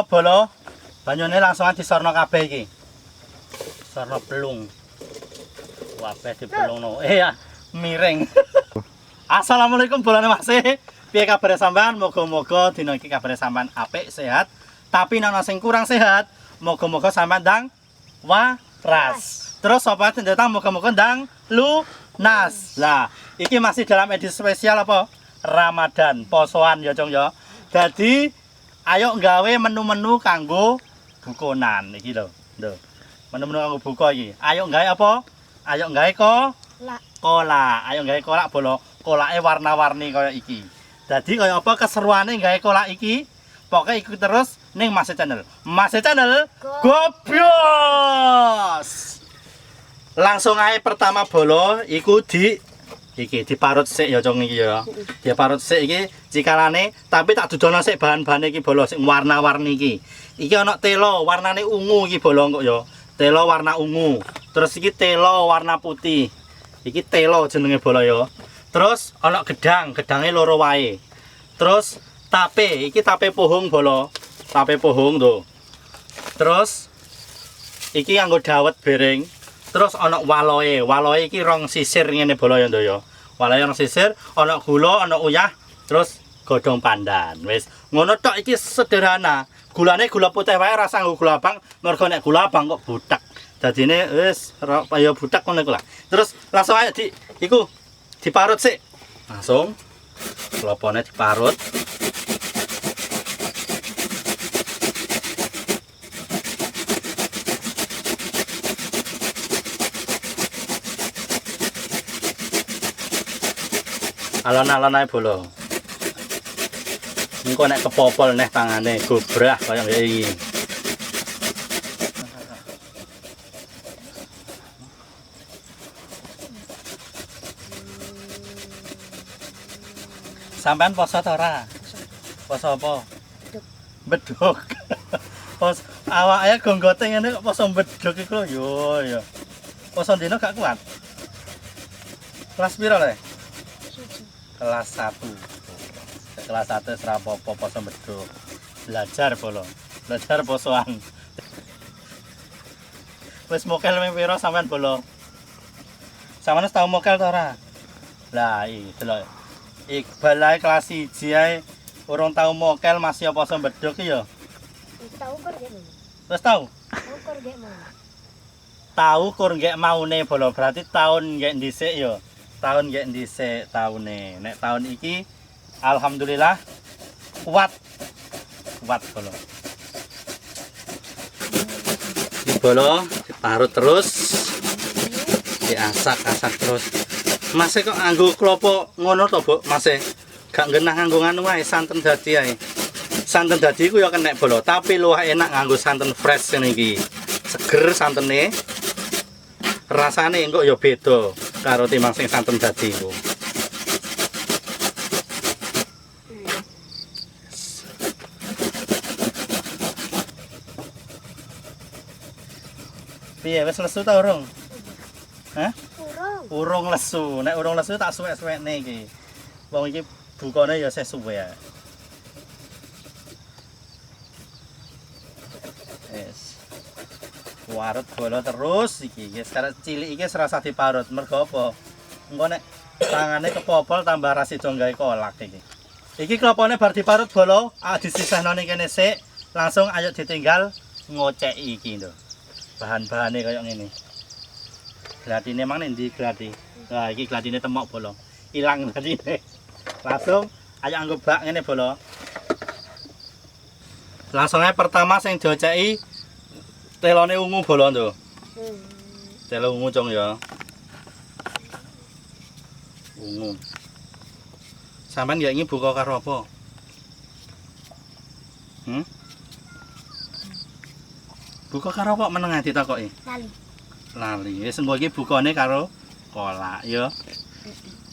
Bolo banyune langsung disorno kabeh iki. Sorno pelung. Kabeh dipelungno. Ya, miring. Assalamualaikum bolane Mas. Piye kabare sampean? Moga-moga dina iki kabare sampean apik, sehat. Tapi nek ana sing kurang sehat, moga-moga sampean ndang waras. Terus sobat datang moga-moga ndang lunas. Lah, iki masih dalam edisi spesial apa? Ramadan, posoan ya, Cong ya. Jadi ayo nggawe menu-menu kanggo bukonan iki lho. Lho. Menu-menu kanggo buka iki. Ayo nggawe apa? Ayo nggawe kolak. Ayo nggawe kolak bolo. Kolake warna-warni kaya iki. Dadi kaya apa keseruane nggawe kolak iki? Pokoke ikuti terus ning Mas Channel. Mas Channel Gobyos. Langsung ae pertama bolo iku diparut sik ya Cong iki ya. Diparut sik iki cikalane, tapi tak dudono sik bahan-bahane iki bolo sing warna-warni iki. Iki ana telo warnane ungu iki bolo kok ya. Telo warna ungu. Terus iki telo warna putih. Iki telo jenenge bolo ya. Terus ana gedange loro wae. Terus tape, iki tape pohong bolo. Tape pohong tuh. Terus iki nganggo dawet bereng. Terus ana waloe iki rong sisir ngene bolo ya ya. Waloe rong sisir, ana gula, ana uyah, terus godhong pandan. Wis, ngono tok iki sederhana. Gulane gula putih wae rasa nggo gula abang, mergo nek gula abang kok butak. Dadine wis kaya butak ngono iku lah. Terus langsung ayo iku diparut sik. Langsung klopone diparut. Alon-alon ae bolo. Engko nek kepopol neh tangane gobrah kaya iki. Sampean poso ta ora? Poso apa? Beduk. Pos awake gonggote ngene kok poso beduk iku yo ya. Poso dino gak kuat. Kelas piro le? Kelas 1. Kelas 1 ora apa-apa poso beduk. Belajar bolo. Belajar posoan. Wis mokel piro sampean bolo? Sampeyan tau mokel ta ora? Lah iki delok. Iqbal ae kelas 1 ae urung tau mokel masih poso beduk ya. Tahu kur gek mau. Wis tau? Kur gek mau. Tahu kur nggek maune bolo. Berarti tahun nggek dhisik ya. Tahun nggek dhisik taune. Nek tahun iki alhamdulillah kuat bolo. Di bolo diparut terus. Diasak-asak terus. Masih kok nganggo klopo ngono to, Bu? Masih gak genah nganggo nganu wae santen dadi ae. Santen dadi ku ya kenek bolo, tapi luwih enak nganggo santen fresh ngene iki. Seger santene. Rasane engko ya beda karo timbang sing santen dadi ku. Piye wis lesu ta urung? Hah? Urung lesu. Nek urung lesu tak suwek-suwekne iki. Wong iki bukane ya sih suwe ya. Wis. Warut bolo terus iki. Sekarang cilik iki serasa diparut. Mergo apa? Engko nek tangane kepopol tambah rasido gawe kolak iki. Iki klopone bar diparut bolo, disisihno ning kene sik, langsung ayo ditinggal ngoceki iki lho. Bahan-bahane kaya ngene. Gladine mang nek ndi gladi? Nah, iki gladine temok bolo. Ilang gladine. Langsung ayo anggo bak ngene bolo. Langsung ae pertama sing dioceki telone ungu bolo to. Telo ungu Cong ya. Ungu. Sampeyan ya ingin buka karo apa? Buka karo apa meneng ditakoki? Lali. Wis engko iki bukane karo kolak ya.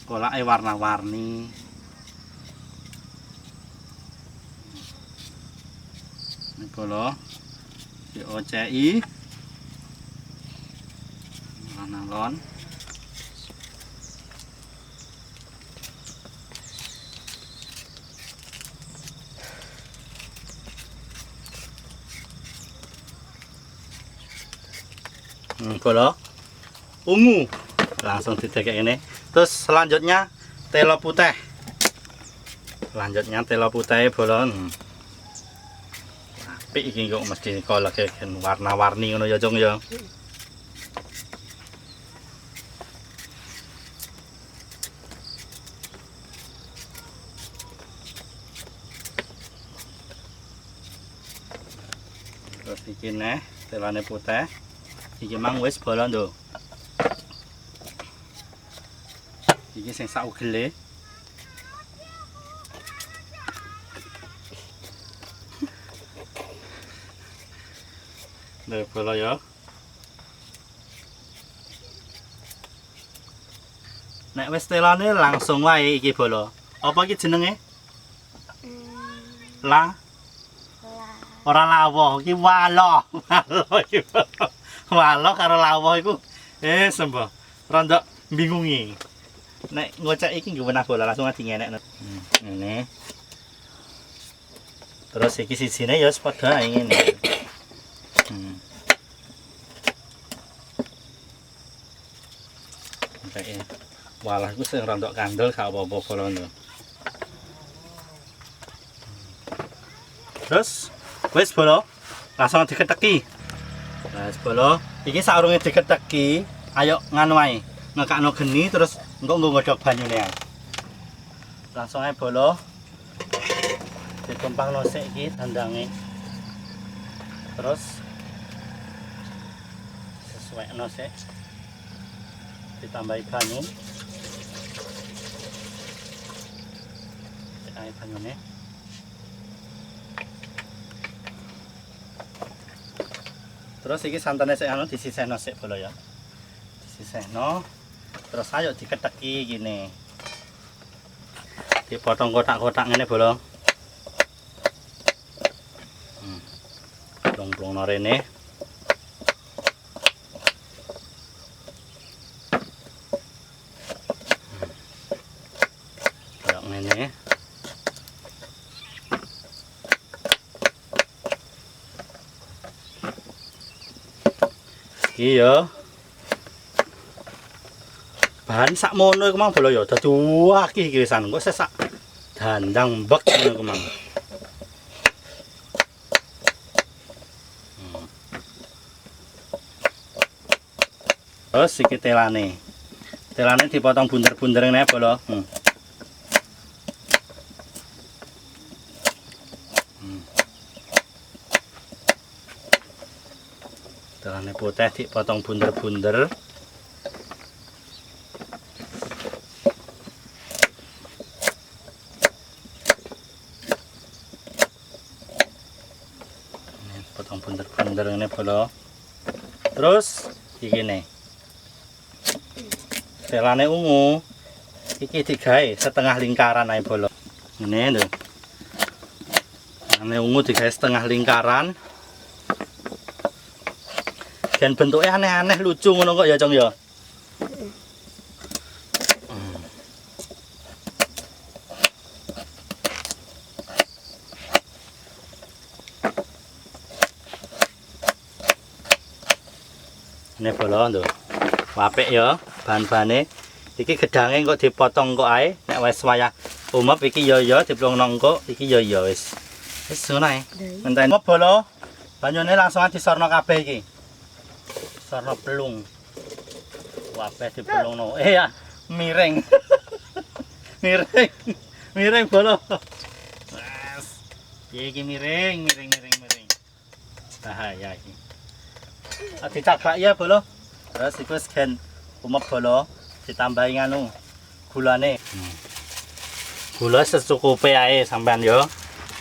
Kolake warna-warni. Ini bolo dioceki. Alon-alon. Bolo ungu langsung didekek ini. Terus selanjutnya telo putih. Selanjutnya telo putih bolo. Apik iki kok mesti koleke warna-warni ngono ya, Jong ya. Terus iki neh telane putih. Iki mang wis bolo ndo. Iki sing sak ugele. Lha bolo ya. Nek wis telane langsung wae iki bolo. Apa iki jenenge? La ora lawo, iki walo. Walo iki. Walo karo lawo iku sembo. Rondok bingungi. Nek ngocek iki nggih wenah bola langsung dingenekno. Ngene. Terus iki sisine ya padha ngene. Kayak walah iku sing rondok kandel gak apa-apa bolone. Terus wis bolo langsung diketeki. Wis bolo iki saurunge diketeki, ayo nganu wae. Ngekakno geni terus engko nggodhog banyune ae. Langsung ae bolo ditumpangno sik iki dandange. Terus sesuaikno sik. Ditambahi banyu. Ae banyune. Terus iki santane sik anu disisihno sik bolo ya. Disisihno. Terus ayo diketeki gini. Dipotong kotak-kotak ngene bolo. Plung-plungno rene. Kayak ngene. Iya. Bahan sak mono iku mang bolo ya dadi akeh iki wisan. Kok sesak dandang mbek ngono iku mang. Terus iki telane. Telane dipotong bunder-bunder ngene bolo. Telane putih dipotong bunder-bunder. Potong bunder-bunder ngene bolo. Terus iki ne. Telane ungu. Iki digawe setengah lingkaran ae bolo. Ngene lho. Telane ungu digawe setengah lingkaran. Dan bentuknya aneh-aneh lucu ngono kok ya, Cong ya. Ini bolo lho. Apik ya bahan-bahane. Iki gedange kok dipotong kok ae. Nek wis wayah umep iki ya diplungno engko, iki ya wis. Wis ngono ae. Ngenteni bolo. Banyune langsung disorno kabeh iki. Sorno pelung. Kabeh dipelungno. Ya, miring. Miring. Miring bolo. Wes. Piye iki miring. Bahaya iki. Dicagak ya bolo. Terus iku gen umep bolo ditambahi nganu gulane. Gula secukupe ae sampean ya.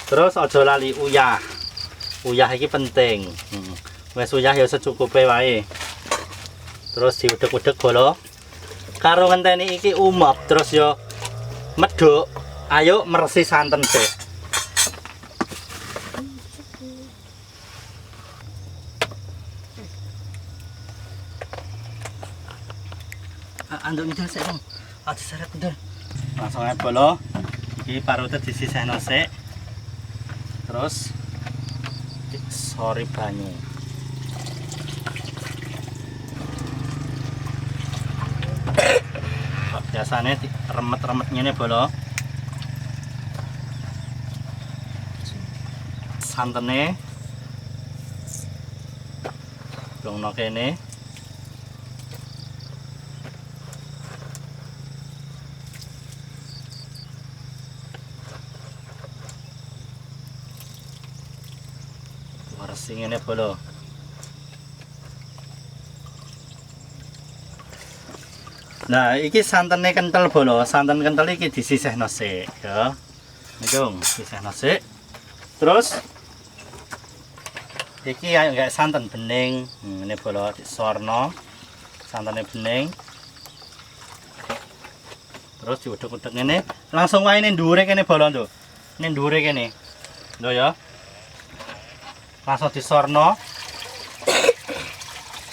Terus aja lali uyah. Uyah iki penting. Wis uyah ya secukupe wae. Terus diudek-udek bolo. Karo ngenteni iki umep terus ya medhuk. Ayo meresi santen sik. Anduk ngidul sik, Bang. Aja seret ndul. Langsung ae bolo. Iki parute disisihno sik. Terus sori banyu. Biasanya remet-remet ngene bolo. Santene plungno kene. Warsi ngene bolo. Nah, iki santene kental bolo. Santen kental iki disisihno sik, ya. Njung, disisihno sik. Terus iki kayak santan bening. Ini bolo disorno. Santane bening. Terus diudek-udek ngene, langsung wae ning dhuwure kene bolo lho. Ning dhuwure kene. Lho ya. Langsung disorno.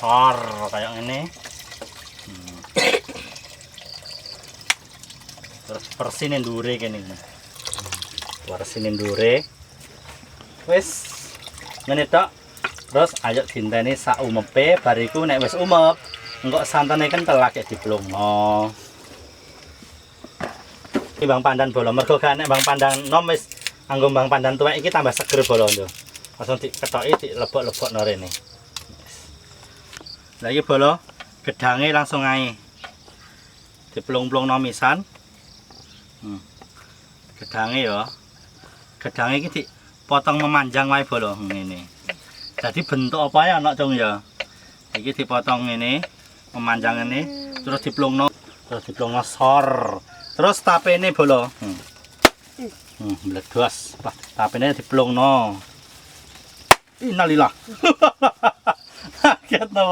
Sor kayak ngene. Terus persinin dure kene. Persinin dure. Wis ngene tok. Terus ayo dinteni sak umepe bariku nek wis umep, engko santane kentel lagi diplungno. Iki Bang Pandan bolo mergo gak nek Bang Pandan nom wis anggo Bang Pandan tuwek iki tambah seger bolo lho. Langsung diketoki dilebok-lebokno rene. Lah iki bolo gedange langsung ae. Diplung-plungno misan. Gedange ya. Gedange iki dipotong memanjang wae bolo ngene. Jadi bentuk apa ya anak cung ya. Iki dipotong ngene, memanjang ngene, terus diplungno sor. Terus tapene bolo. Meledos. Tapene diplungno. Innalillah. Kaget to.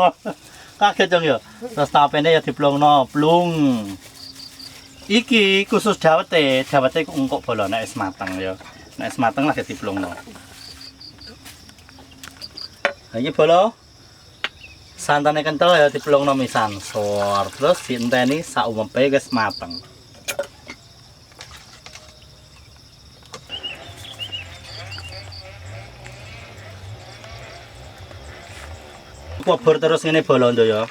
Kaget cung ya. Terus tapene ya diplungno, plung. Iki khusus dawete engkok bolo nek wis mateng ya. Nek wis mateng lagi diplungno. Lah iki bolo santane kental ya diplungno misan sor. Terus dienteni sak umepe wis mateng. Kubur terus ngene bolo ndo ya.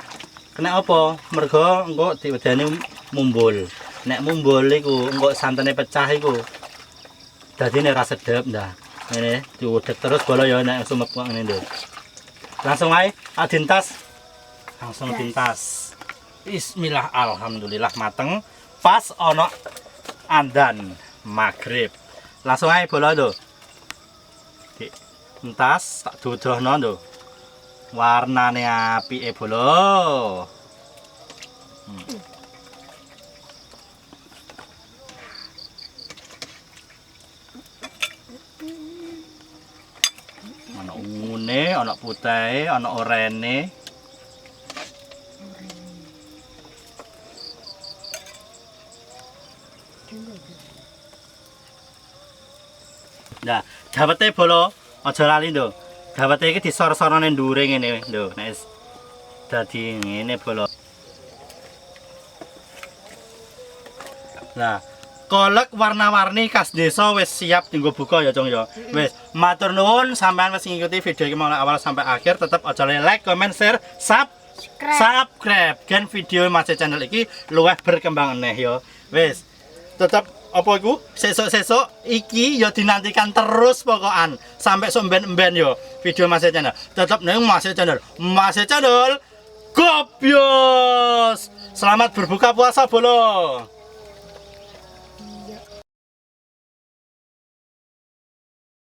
Kena apa? Mergo engko diwedani mumbul. Nek mumbul iku engko santane pecah iku dadine ra sedep ndah. Ngene diudek terus bolo ya nek sumek kok ngene lho. Langsung ae adintas. Langsung dintas. Bismillah, alhamdulillah mateng. Pas ana andan magrib. Langsung ae bolo lho. Dik entas tak dudohno lho. Warnane apike bolo. Ana ungune, ana putahe, ana orene. Nah, dawete bolo aja lali lho. Dawete iki disor-sorno ning ndure ngene lho. Nek wis dadi ngene bolo. Nah, kolek warna-warni khas desa wis siap dienggo buka ya Cung ya. Wis, matur nuwun sampean wis ngikuti video iki mulai awal sampai akhir. Tetep aja like, comment, share, subscribe. Gen video Mas channel iki luwih berkembang meneh ya. Wis, tetep apa iku sesuk-sesuk iki ya dinantikan terus pokokan sampai somben-emben ya video Mas channel. Tetep nang Mas channel. Mas channel Gobyos. Selamat berbuka puasa bolo. Iya.